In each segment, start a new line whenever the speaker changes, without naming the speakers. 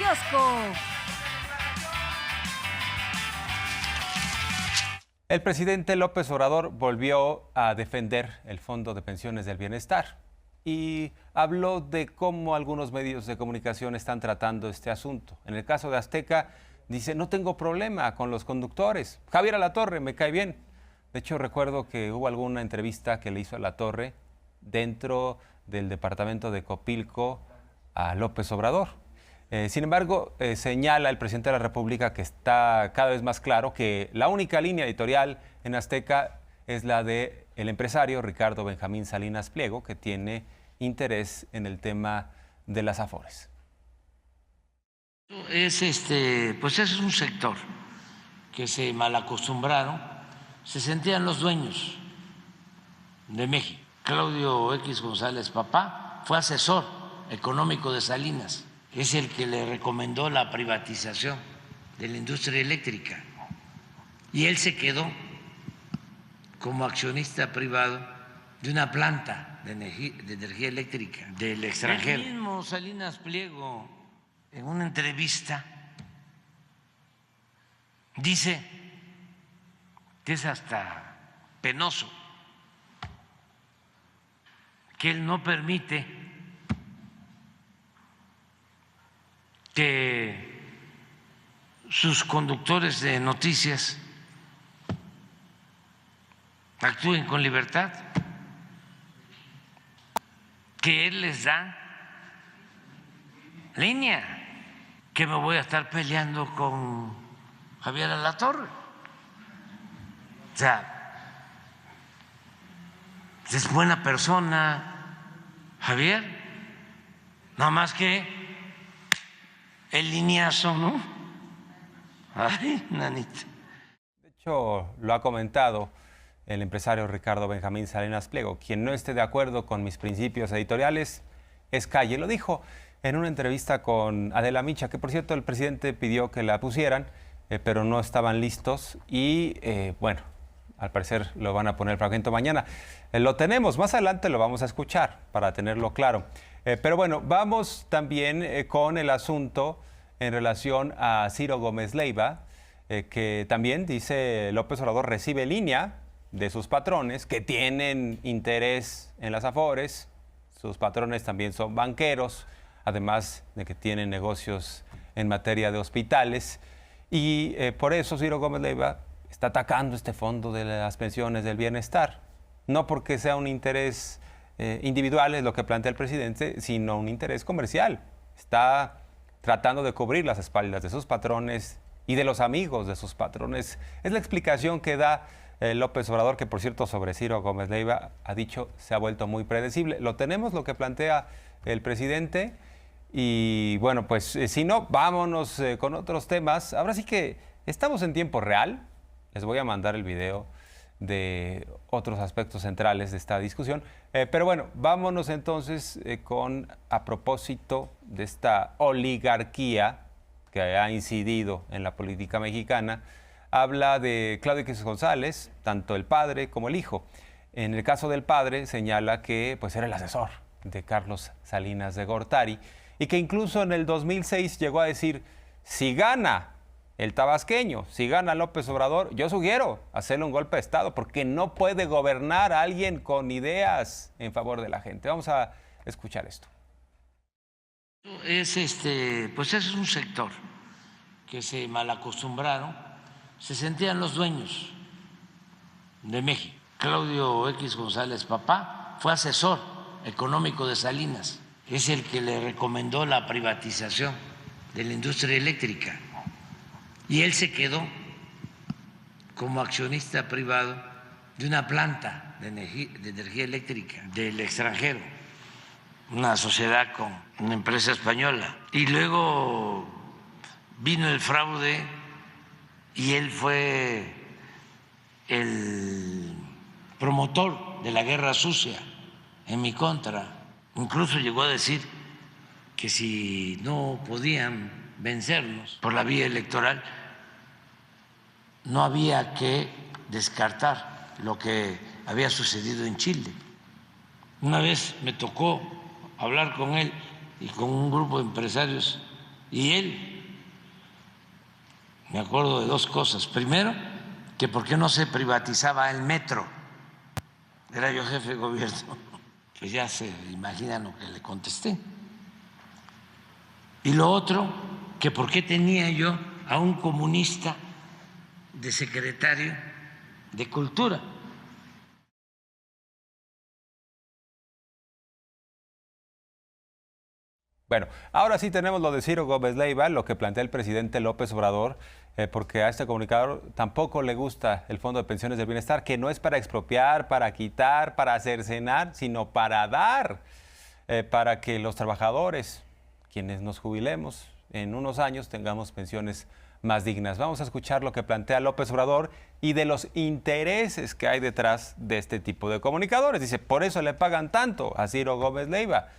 kiosco.
El presidente López Obrador volvió a defender el Fondo de Pensiones del Bienestar y habló de cómo algunos medios de comunicación están tratando este asunto. En el caso de Azteca, dice, no tengo problema con los conductores. Javier Alatorre me cae bien. De hecho, recuerdo que hubo alguna entrevista que le hizo Alatorre dentro del departamento de Copilco a López Obrador. Sin embargo, señala el presidente de la República que está cada vez más claro que la única línea editorial en Azteca es la del empresario Ricardo Benjamín Salinas Pliego, que tiene interés en el tema de las Afores.
Pues es un sector que se malacostumbraron, se sentían los dueños de México. Claudio X González Papá fue asesor económico de Salinas. Es el que le recomendó la privatización de la industria eléctrica. Y él se quedó como accionista privado de una planta de energía eléctrica del extranjero. El mismo Salinas Pliego, en una entrevista, dice que es hasta penoso que él no permite que sus conductores de noticias actúen con libertad, que él les da línea, que me voy a estar peleando con Javier Alatorre. O sea, es buena persona, Javier, nada más que el lineazo, ¿no? Ay, nanita.
De hecho, lo ha comentado el empresario Ricardo Benjamín Salinas Pliego. Quien no esté de acuerdo con mis principios editoriales es calle. Lo dijo en una entrevista con Adela Micha, que por cierto el presidente pidió que la pusieran, pero no estaban listos y bueno, al parecer lo van a poner el fragmento mañana. Lo tenemos, más adelante lo vamos a escuchar para tenerlo claro. Pero bueno, vamos también con el asunto en relación a Ciro Gómez Leiva, que también, dice López Obrador, recibe línea de sus patrones que tienen interés en las Afores. Sus patrones también son banqueros, además de que tienen negocios en materia de hospitales. Y por eso Ciro Gómez Leiva está atacando este fondo de las pensiones del bienestar. No porque sea un interés individual, es lo que plantea el presidente, sino un interés comercial. Está tratando de cubrir las espaldas de sus patrones y de los amigos de sus patrones. Es la explicación que da López Obrador, que por cierto sobre Ciro Gómez Leiva ha dicho se ha vuelto muy predecible. Lo tenemos, lo que plantea el presidente. Y bueno, pues si no, vámonos con otros temas. Ahora sí que estamos en tiempo real. Les voy a mandar el video de otros aspectos centrales de esta discusión. Pero bueno, vámonos entonces a propósito de esta oligarquía que ha incidido en la política mexicana. Habla de Claudio X González, tanto el padre como el hijo. En el caso del padre señala que pues, era el asesor de Carlos Salinas de Gortari y que incluso en el 2006 llegó a decir, si gana el tabasqueño, si gana López Obrador, yo sugiero hacerle un golpe de Estado porque no puede gobernar a alguien con ideas en favor de la gente. Vamos a escuchar esto.
Pues es un sector que se malacostumbraron, se sentían los dueños de México. Claudio X González Papá fue asesor económico de Salinas, es el que le recomendó la privatización de la industria eléctrica. Y él se quedó como accionista privado de una planta de energía eléctrica del extranjero, una sociedad con una empresa española. Y luego vino el fraude y él fue el promotor de la guerra sucia en mi contra. Incluso llegó a decir que si no podían vencernos por la vía electoral, no había que descartar lo que había sucedido en Chile. Una vez me tocó hablar con él y con un grupo de empresarios Y él, me acuerdo de dos cosas. Primero, que por qué no se privatizaba el metro. Era yo jefe de gobierno. Pues ya se imaginan lo que le contesté. Y lo otro, que por qué tenía yo a un comunista de secretario de Cultura.
Bueno, ahora sí tenemos lo de Ciro Gómez Leiva, lo que plantea el presidente López Obrador, porque a este comunicador tampoco le gusta el Fondo de Pensiones del Bienestar, que no es para expropiar, para quitar, para cercenar, sino para dar, para que los trabajadores, quienes nos jubilemos en unos años, tengamos pensiones más dignas. Vamos a escuchar lo que plantea López Obrador y de los intereses que hay detrás de este tipo de comunicadores. Dice, por eso le pagan tanto a Ciro Gómez Leiva.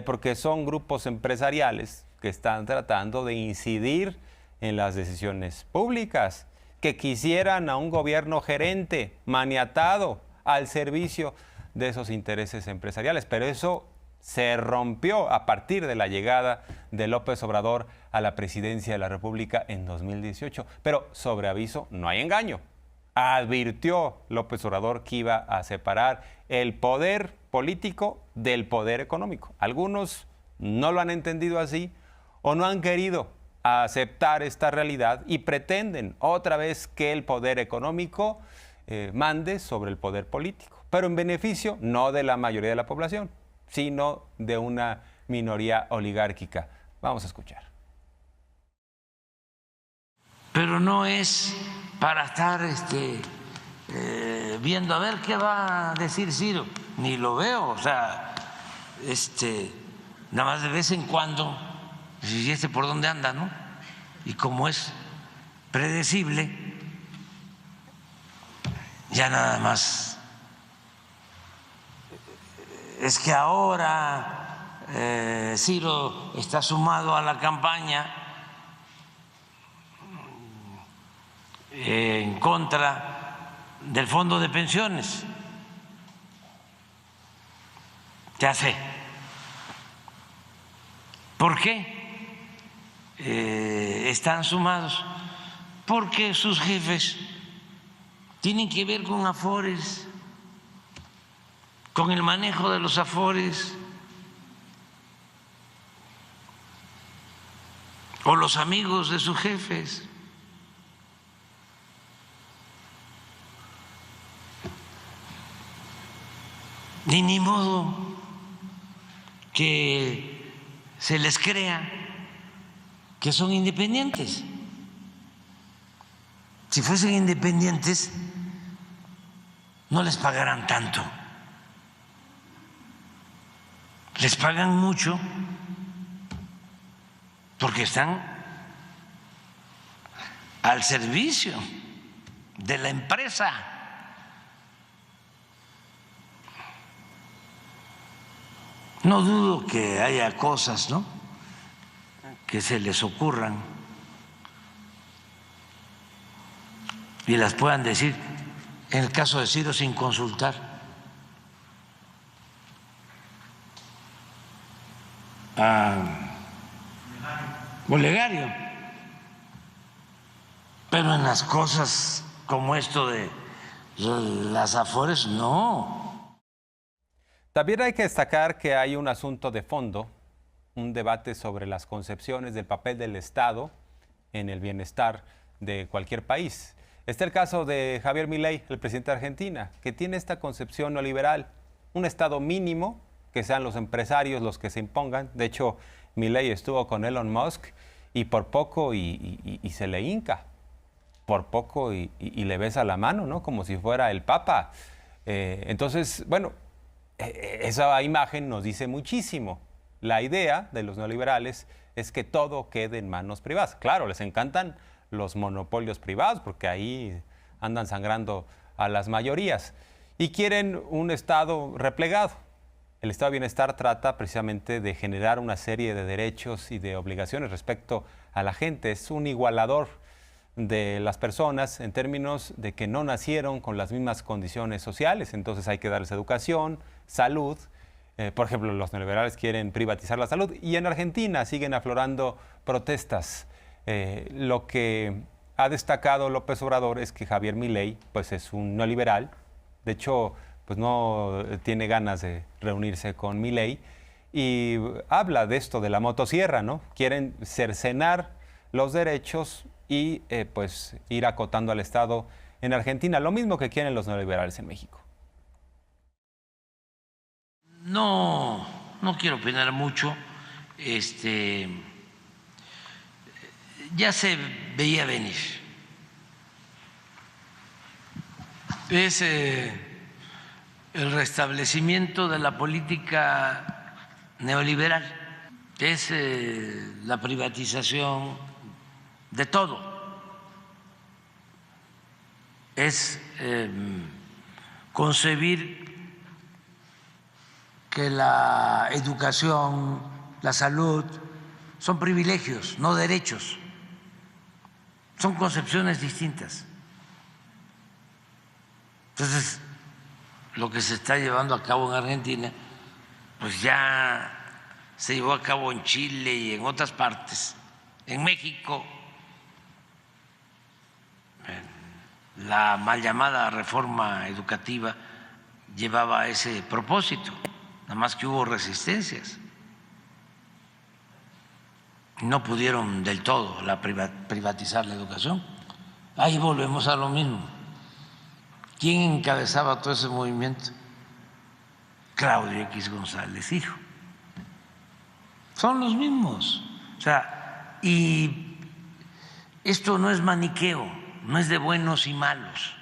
Porque son grupos empresariales que están tratando de incidir en las decisiones públicas, que quisieran a un gobierno gerente, maniatado, al servicio de esos intereses empresariales. Pero eso se rompió a partir de la llegada de López Obrador a la presidencia de la República en 2018. Pero sobre aviso no hay engaño. Advirtió López Obrador que iba a separar el poder político del poder económico. Algunos no lo han entendido así o no han querido aceptar esta realidad y pretenden otra vez que el poder económico mande sobre el poder político, pero en beneficio no de la mayoría de la población, sino de una minoría oligárquica. Vamos a escuchar.
Pero no es para estar viendo a ver qué va a decir Ciro, ni lo veo, o sea, nada más de vez en cuando, y por dónde anda, ¿no? Y como es predecible, ya nada más es que ahora Ciro está sumado a la campaña en contra del fondo de pensiones. Ya sé. ¿Por qué están sumados? Porque sus jefes tienen que ver con afores, con el manejo de los afores, o los amigos de sus jefes. Ni modo que se les crea que son independientes. Si fuesen independientes, no les pagarán tanto. Les pagan mucho porque están al servicio de la empresa. No dudo que haya cosas, ¿no?, que se les ocurran y las puedan decir, en el caso de Ciro, sin consultar a Olegario. Pero en las cosas como esto de las afores, no.
También hay que destacar que hay un asunto de fondo, un debate sobre las concepciones del papel del Estado en el bienestar de cualquier país. Está el caso de Javier Milei, el presidente de Argentina, que tiene esta concepción neoliberal, un Estado mínimo, que sean los empresarios los que se impongan. De hecho, Milei estuvo con Elon Musk y por poco y se le hinca, por poco y le besa la mano, ¿no?, como si fuera el Papa. Entonces, bueno, esa imagen nos dice muchísimo. La idea de los neoliberales es que todo quede en manos privadas. Claro, les encantan los monopolios privados porque ahí andan sangrando a las mayorías y quieren un Estado replegado. El Estado de Bienestar trata precisamente de generar una serie de derechos y de obligaciones respecto a la gente. Es un igualador de las personas en términos de que no nacieron con las mismas condiciones sociales. Entonces hay que darles educación, salud, Por ejemplo, los neoliberales quieren privatizar la salud y en Argentina siguen aflorando protestas. Lo que ha destacado López Obrador es que Javier Milei pues es un neoliberal. De hecho, pues no tiene ganas de reunirse con Milei y habla de esto de la motosierra, ¿no? Quieren cercenar los derechos y pues ir acotando al Estado en Argentina, lo mismo que quieren los neoliberales en México.
No quiero opinar mucho. Ya se veía venir. Es el restablecimiento de la política neoliberal, es la privatización de todo, es concebir que la educación, la salud son privilegios, no derechos. Son concepciones distintas. Entonces, lo que se está llevando a cabo en Argentina, pues ya se llevó a cabo en Chile y en otras partes. En México, la mal llamada reforma educativa llevaba ese propósito, nada más que hubo resistencias. No pudieron del todo privatizar la educación. Ahí volvemos a lo mismo. ¿Quién encabezaba todo ese movimiento? Claudio X González, hijo. Son los mismos. O sea, y esto no es maniqueo, no es de buenos y malos.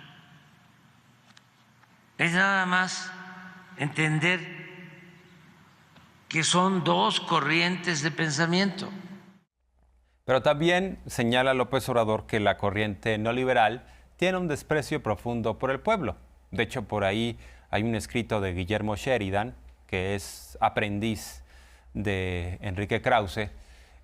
Es nada más entender que son dos corrientes de pensamiento.
Pero también señala López Obrador que la corriente neoliberal tiene un desprecio profundo por el pueblo. De hecho, por ahí hay un escrito de Guillermo Sheridan, que es aprendiz de Enrique Krause,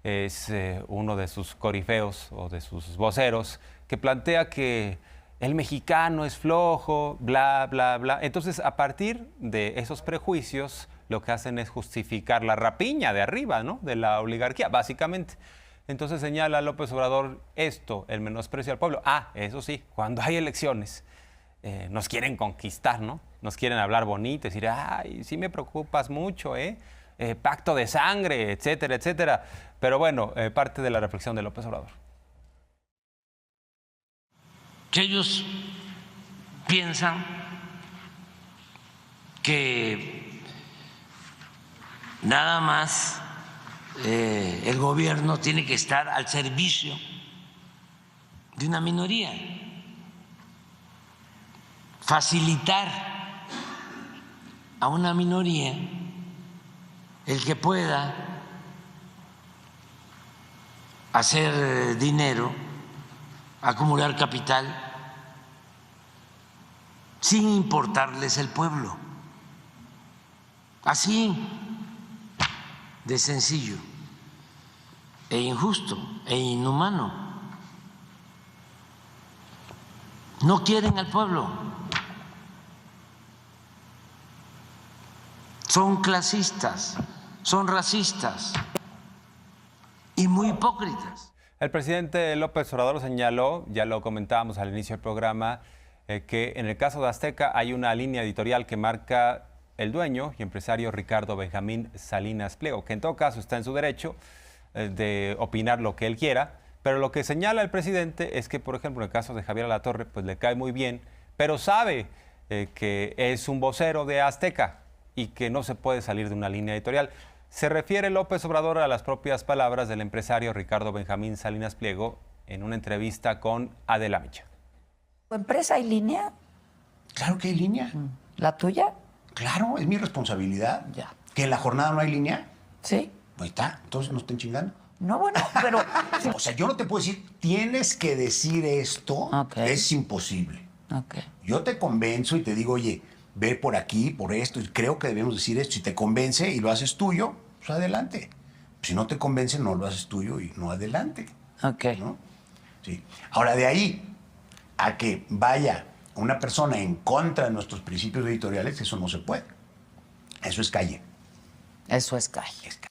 es uno de sus corifeos o de sus voceros, que plantea que el mexicano es flojo, bla, bla, bla. Entonces, a partir de esos prejuicios, lo que hacen es justificar la rapiña de arriba, ¿no? De la oligarquía, básicamente. Entonces señala López Obrador esto, el menosprecio al pueblo. Eso sí, cuando hay elecciones, nos quieren conquistar, ¿no? Nos quieren hablar bonito, decir, ay, sí me preocupas mucho, pacto de sangre, etcétera, etcétera. Pero bueno, parte de la reflexión de López Obrador.
Que ellos piensan que nada más el gobierno tiene que estar al servicio de una minoría, facilitar a una minoría el que pueda hacer dinero, acumular capital, sin importarles el pueblo. Así de sencillo e injusto e inhumano. No quieren al pueblo. Son clasistas, son racistas y muy hipócritas.
El presidente López Obrador señaló, ya lo comentábamos al inicio del programa, que en el caso de Azteca hay una línea editorial que marca el dueño y empresario Ricardo Benjamín Salinas Pliego, que en todo caso está en su derecho de opinar lo que él quiera, pero lo que señala el presidente es que, por ejemplo, en el caso de Javier Alatorre, pues le cae muy bien, pero sabe que es un vocero de Azteca y que no se puede salir de una línea editorial. Se refiere López Obrador a las propias palabras del empresario Ricardo Benjamín Salinas Pliego en una entrevista con Adela Micha.
¿Tu empresa hay línea?
Claro que hay línea.
¿La tuya?
Claro, es mi responsabilidad.
Ya.
¿Que en la jornada no hay línea?
Sí.
Ahí está, entonces no estén chingando.
No, bueno, pero...
O sea, yo no te puedo decir, tienes que decir esto,
Ok.
es imposible.
Ok.
Yo te convenzo y te digo, oye, ve por aquí, por esto, y creo que debemos decir esto. Si te convence y lo haces tuyo, pues adelante. Si no te convence, no lo haces tuyo y no adelante.
Ok.
¿No? Sí. Ahora, de ahí a que vaya una persona en contra de nuestros principios editoriales, eso no se puede. Eso es calle.
Eso es Sky.
Es